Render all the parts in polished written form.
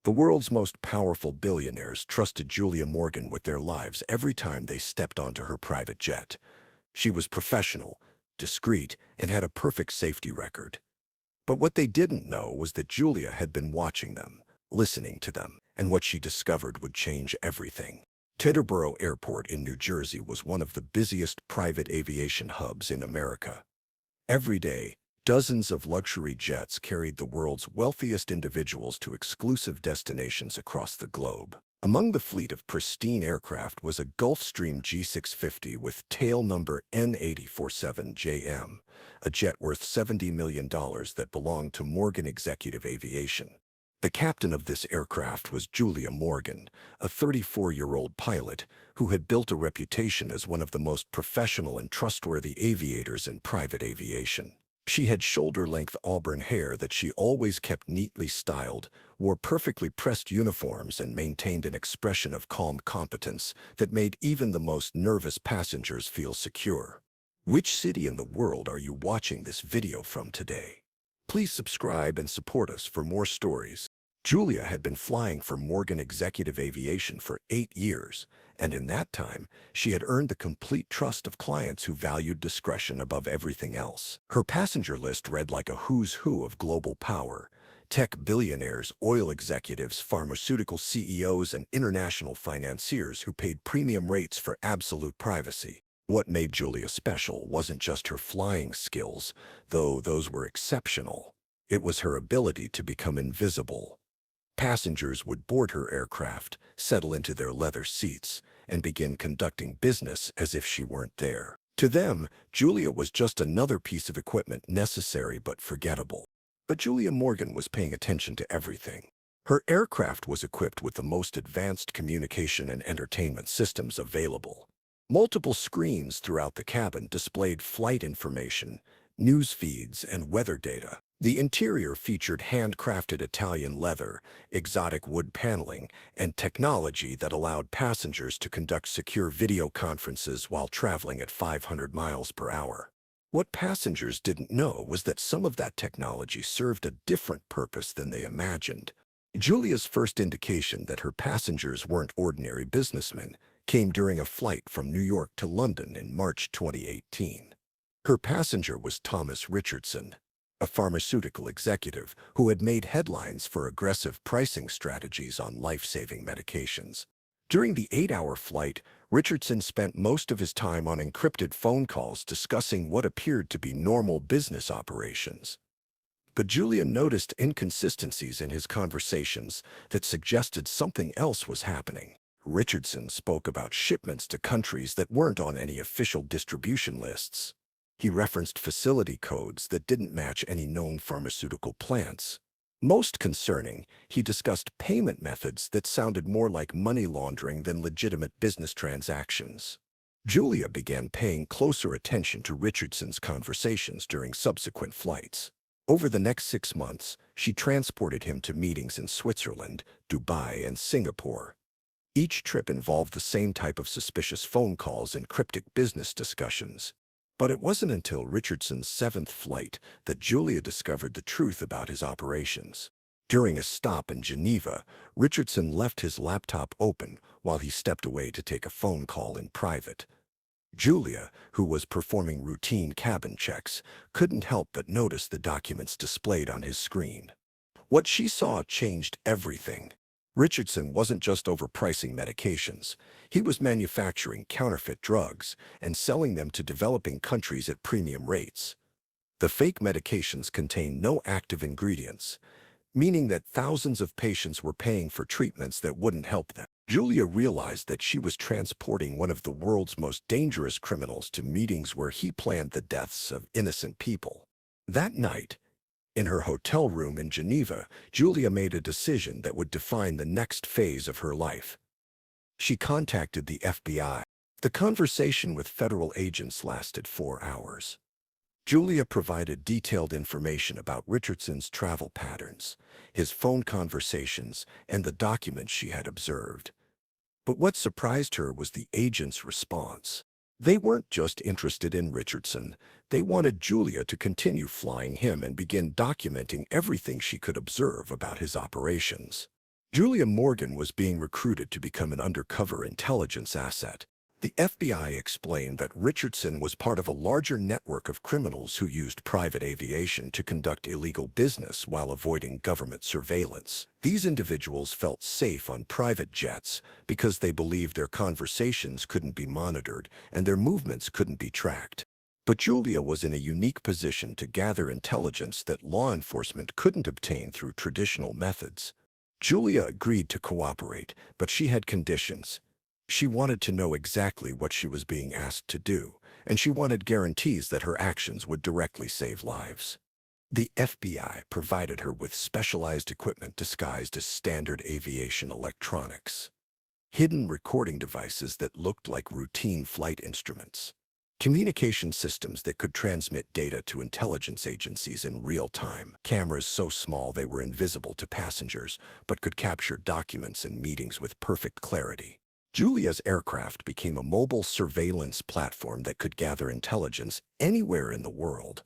The world's most powerful billionaires trusted Julia Morgan with their lives every time they stepped onto her private jet. She was professional, discreet, and had a perfect safety record. But what they didn't know was that Julia had been watching them, listening to them, and what she discovered would change everything. Teterboro Airport in New Jersey was one of the busiest private aviation hubs in America. Every day, dozens of luxury jets carried the world's wealthiest individuals to exclusive destinations across the globe. Among the fleet of pristine aircraft was a Gulfstream G650 with tail number N847JM, a jet worth $70 million that belonged to Morgan Executive Aviation. The captain of this aircraft was Julia Morgan, a 34-year-old pilot who had built a reputation as one of the most professional and trustworthy aviators in private aviation. She had shoulder-length auburn hair that she always kept neatly styled, wore perfectly pressed uniforms, and maintained an expression of calm competence that made even the most nervous passengers feel secure. Which city in the world are you watching this video from today? Please subscribe and support us for more stories. Julia had been flying for Morgan Executive Aviation for 8 years, and in that time, she had earned the complete trust of clients who valued discretion above everything else. Her passenger list read like a who's who of global power: tech billionaires, oil executives, pharmaceutical CEOs, and international financiers who paid premium rates for absolute privacy. What made Julia special wasn't just her flying skills, though those were exceptional. It was her ability to become invisible. Passengers would board her aircraft, settle into their leather seats, and begin conducting business as if she weren't there. To them, Julia was just another piece of equipment, necessary but forgettable. But Julia Morgan was paying attention to everything. Her aircraft was equipped with the most advanced communication and entertainment systems available. Multiple screens throughout the cabin displayed flight information, news feeds, and weather data. The interior featured handcrafted Italian leather, exotic wood paneling, and technology that allowed passengers to conduct secure video conferences while traveling at 500 miles per hour. What passengers didn't know was that some of that technology served a different purpose than they imagined. Julia's first indication that her passengers weren't ordinary businessmen came during a flight from New York to London in March 2018. Her passenger was Thomas Richardson, a pharmaceutical executive who had made headlines for aggressive pricing strategies on life-saving medications. During the 8-hour flight, Richardson spent most of his time on encrypted phone calls discussing what appeared to be normal business operations. But Julia noticed inconsistencies in his conversations that suggested something else was happening. Richardson spoke about shipments to countries that weren't on any official distribution lists. He referenced facility codes that didn't match any known pharmaceutical plants. Most concerning, he discussed payment methods that sounded more like money laundering than legitimate business transactions. Julia began paying closer attention to Richardson's conversations during subsequent flights. Over the next 6 months, she transported him to meetings in Switzerland, Dubai, and Singapore. Each trip involved the same type of suspicious phone calls and cryptic business discussions. But it wasn't until Richardson's 7th flight that Julia discovered the truth about his operations. During a stop in Geneva, Richardson left his laptop open while he stepped away to take a phone call in private. Julia, who was performing routine cabin checks, couldn't help but notice the documents displayed on his screen. What she saw changed everything. Richardson wasn't just overpricing medications. He was manufacturing counterfeit drugs and selling them to developing countries at premium rates. The fake medications contained no active ingredients, meaning that thousands of patients were paying for treatments that wouldn't help them. Julia realized that she was transporting one of the world's most dangerous criminals to meetings where he planned the deaths of innocent people. That night, in her hotel room in Geneva, Julia made a decision that would define the next phase of her life. She contacted the FBI. The conversation with federal agents lasted 4 hours. Julia provided detailed information about Richardson's travel patterns, his phone conversations, and the documents she had observed. But what surprised her was the agents' response. They weren't just interested in Richardson. They wanted Julia to continue flying him and begin documenting everything she could observe about his operations. Julia Morgan was being recruited to become an undercover intelligence asset. The FBI explained that Richardson was part of a larger network of criminals who used private aviation to conduct illegal business while avoiding government surveillance. These individuals felt safe on private jets because they believed their conversations couldn't be monitored and their movements couldn't be tracked. But Julia was in a unique position to gather intelligence that law enforcement couldn't obtain through traditional methods. Julia agreed to cooperate, but she had conditions. She wanted to know exactly what she was being asked to do, and she wanted guarantees that her actions would directly save lives. The FBI provided her with specialized equipment disguised as standard aviation electronics, hidden recording devices that looked like routine flight instruments, communication systems that could transmit data to intelligence agencies in real time, cameras so small they were invisible to passengers but could capture documents and meetings with perfect clarity. Julia's aircraft became a mobile surveillance platform that could gather intelligence anywhere in the world.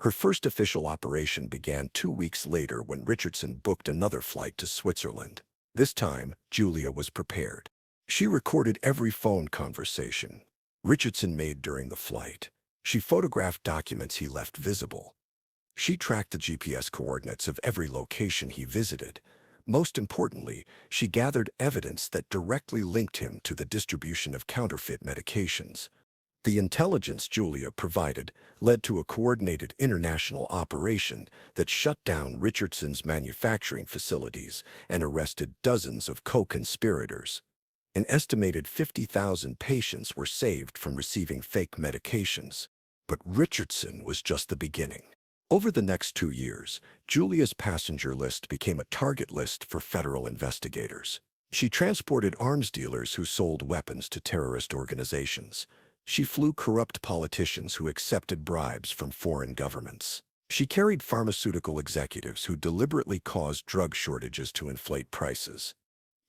Her first official operation began 2 weeks later when Richardson booked another flight to Switzerland. This time, Julia was prepared. She recorded every phone conversation Richardson made during the flight. She photographed documents he left visible. She tracked the GPS coordinates of every location he visited. Most importantly, she gathered evidence that directly linked him to the distribution of counterfeit medications. The intelligence Julia provided led to a coordinated international operation that shut down Richardson's manufacturing facilities and arrested dozens of co-conspirators. An estimated 50,000 patients were saved from receiving fake medications. But Richardson was just the beginning. Over the next 2 years, Julia's passenger list became a target list for federal investigators. She transported arms dealers who sold weapons to terrorist organizations. She flew corrupt politicians who accepted bribes from foreign governments. She carried pharmaceutical executives who deliberately caused drug shortages to inflate prices.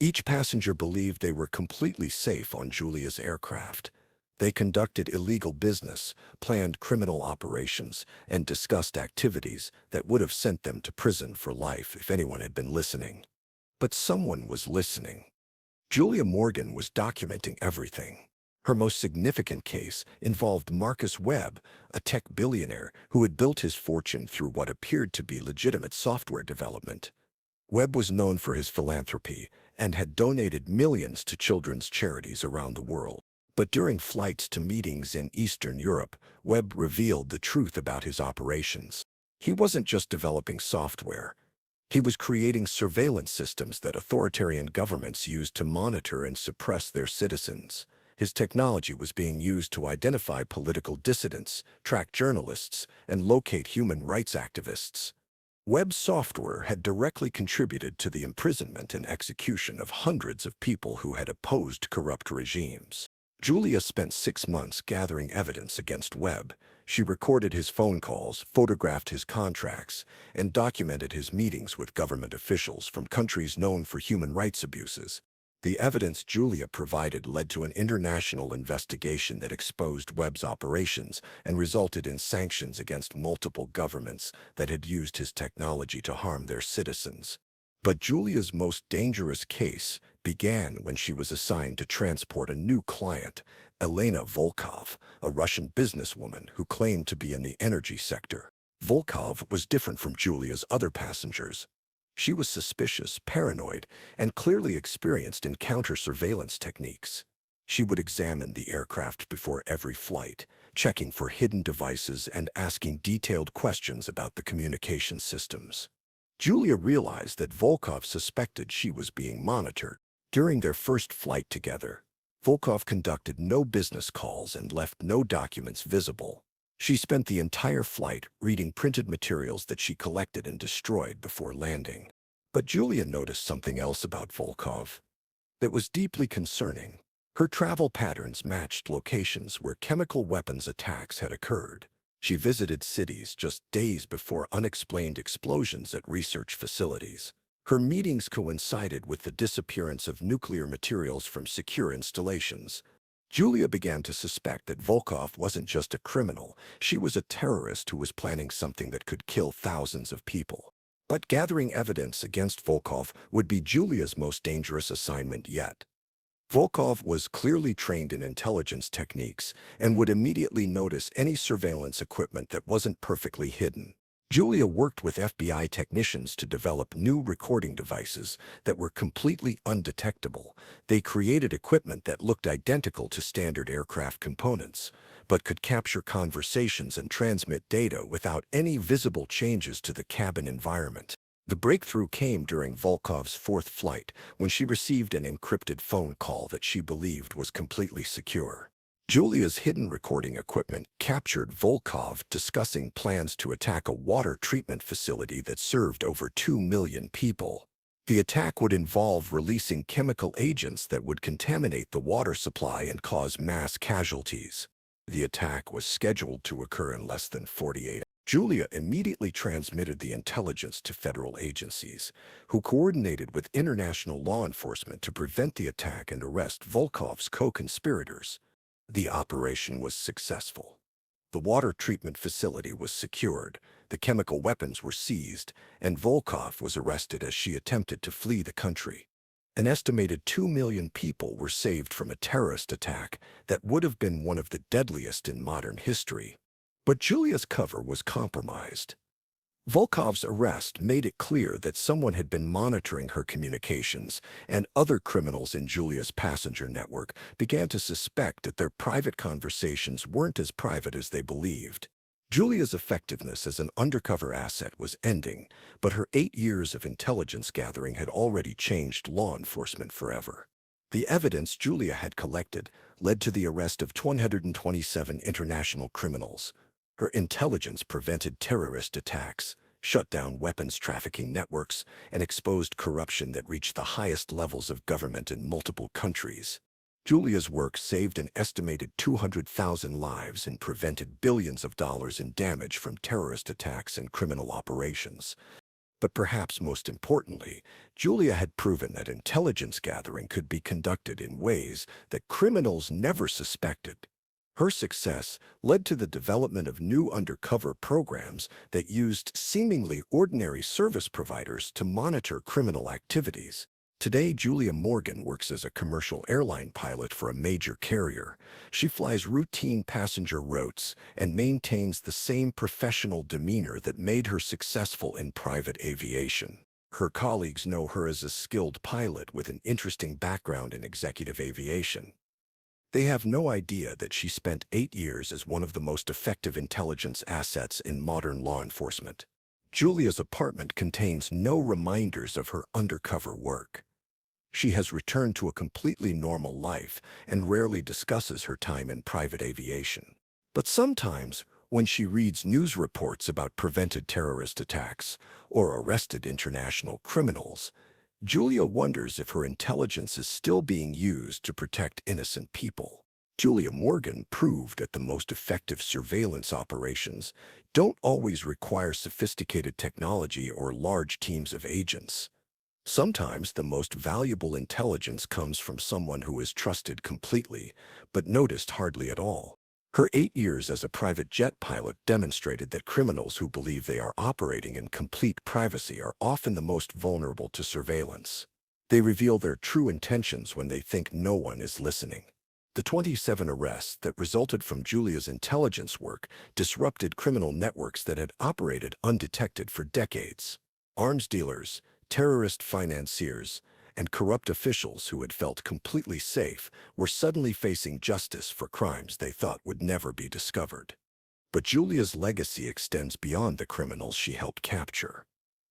Each passenger believed they were completely safe on Julia's aircraft. They conducted illegal business, planned criminal operations, and discussed activities that would have sent them to prison for life if anyone had been listening. But someone was listening. Julia Morgan was documenting everything. Her most significant case involved Marcus Webb, a tech billionaire who had built his fortune through what appeared to be legitimate software development. Webb was known for his philanthropy and had donated millions to children's charities around the world. But during flights to meetings in Eastern Europe, Webb revealed the truth about his operations. He wasn't just developing software. He was creating surveillance systems that authoritarian governments used to monitor and suppress their citizens. His technology was being used to identify political dissidents, track journalists, and locate human rights activists. Webb's software had directly contributed to the imprisonment and execution of hundreds of people who had opposed corrupt regimes. Julia spent 6 months gathering evidence against Webb. She recorded his phone calls, photographed his contracts, and documented his meetings with government officials from countries known for human rights abuses. The evidence Julia provided led to an international investigation that exposed Webb's operations and resulted in sanctions against multiple governments that had used his technology to harm their citizens. But Julia's most dangerous case began when she was assigned to transport a new client, Elena Volkov, a Russian businesswoman who claimed to be in the energy sector. Volkov was different from Julia's other passengers. She was suspicious, paranoid, and clearly experienced in counter-surveillance techniques. She would examine the aircraft before every flight, checking for hidden devices and asking detailed questions about the communication systems. Julia realized that Volkov suspected she was being monitored. During their first flight together, Volkov conducted no business calls and left no documents visible. She spent the entire flight reading printed materials that she collected and destroyed before landing. But Julia noticed something else about Volkov that was deeply concerning. Her travel patterns matched locations where chemical weapons attacks had occurred. She visited cities just days before unexplained explosions at research facilities. Her meetings coincided with the disappearance of nuclear materials from secure installations. Julia began to suspect that Volkov wasn't just a criminal, she was a terrorist who was planning something that could kill thousands of people. But gathering evidence against Volkov would be Julia's most dangerous assignment yet. Volkov was clearly trained in intelligence techniques and would immediately notice any surveillance equipment that wasn't perfectly hidden. Julia worked with FBI technicians to develop new recording devices that were completely undetectable. They created equipment that looked identical to standard aircraft components, but could capture conversations and transmit data without any visible changes to the cabin environment. The breakthrough came during Volkov's fourth flight, when she received an encrypted phone call that she believed was completely secure. Julia's hidden recording equipment captured Volkov discussing plans to attack a water treatment facility that served over 2 million people. The attack would involve releasing chemical agents that would contaminate the water supply and cause mass casualties. The attack was scheduled to occur in less than 48 hours. Julia immediately transmitted the intelligence to federal agencies, who coordinated with international law enforcement to prevent the attack and arrest Volkov's co-conspirators. The operation was successful. The water treatment facility was secured, the chemical weapons were seized, and Volkov was arrested as she attempted to flee the country. An estimated 2 million people were saved from a terrorist attack that would have been one of the deadliest in modern history. But Julia's cover was compromised. Volkov's arrest made it clear that someone had been monitoring her communications, and other criminals in Julia's passenger network began to suspect that their private conversations weren't as private as they believed. Julia's effectiveness as an undercover asset was ending, but her 8 years of intelligence gathering had already changed law enforcement forever. The evidence Julia had collected led to the arrest of 127 international criminals. Her intelligence prevented terrorist attacks, shut down weapons trafficking networks, and exposed corruption that reached the highest levels of government in multiple countries. Julia's work saved an estimated 200,000 lives and prevented billions of dollars in damage from terrorist attacks and criminal operations. But perhaps most importantly, Julia had proven that intelligence gathering could be conducted in ways that criminals never suspected. Her success led to the development of new undercover programs that used seemingly ordinary service providers to monitor criminal activities. Today, Julia Morgan works as a commercial airline pilot for a major carrier. She flies routine passenger routes and maintains the same professional demeanor that made her successful in private aviation. Her colleagues know her as a skilled pilot with an interesting background in executive aviation. They have no idea that she spent 8 years as one of the most effective intelligence assets in modern law enforcement. Julia's apartment contains no reminders of her undercover work. She has returned to a completely normal life and rarely discusses her time in private aviation. But sometimes, when she reads news reports about prevented terrorist attacks or arrested international criminals, Julia wonders if her intelligence is still being used to protect innocent people. Julia Morgan proved that the most effective surveillance operations don't always require sophisticated technology or large teams of agents. Sometimes the most valuable intelligence comes from someone who is trusted completely, but noticed hardly at all. Her 8 years as a private jet pilot demonstrated that criminals who believe they are operating in complete privacy are often the most vulnerable to surveillance. They reveal their true intentions when they think no one is listening. The 27 arrests that resulted from Julia's intelligence work disrupted criminal networks that had operated undetected for decades. Arms dealers, terrorist financiers, and corrupt officials who had felt completely safe were suddenly facing justice for crimes they thought would never be discovered. But Julia's legacy extends beyond the criminals she helped capture.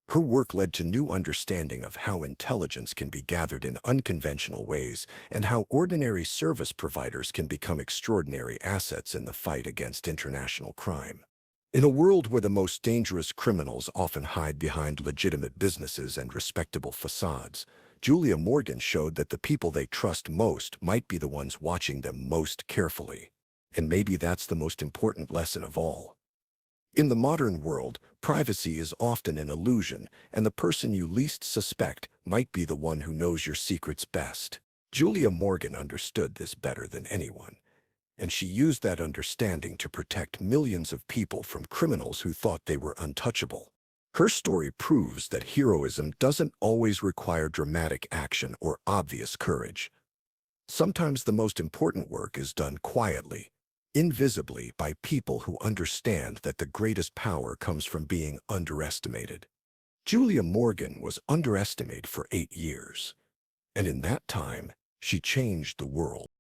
Her work led to new understanding of how intelligence can be gathered in unconventional ways and how ordinary service providers can become extraordinary assets in the fight against international crime. In a world where the most dangerous criminals often hide behind legitimate businesses and respectable facades, Julia Morgan showed that the people they trust most might be the ones watching them most carefully. And maybe that's the most important lesson of all. In the modern world, privacy is often an illusion, and the person you least suspect might be the one who knows your secrets best. Julia Morgan understood this better than anyone, and she used that understanding to protect millions of people from criminals who thought they were untouchable. Her story proves that heroism doesn't always require dramatic action or obvious courage. Sometimes the most important work is done quietly, invisibly by people who understand that the greatest power comes from being underestimated. Julia Morgan was underestimated for 8 years, and in that time, she changed the world.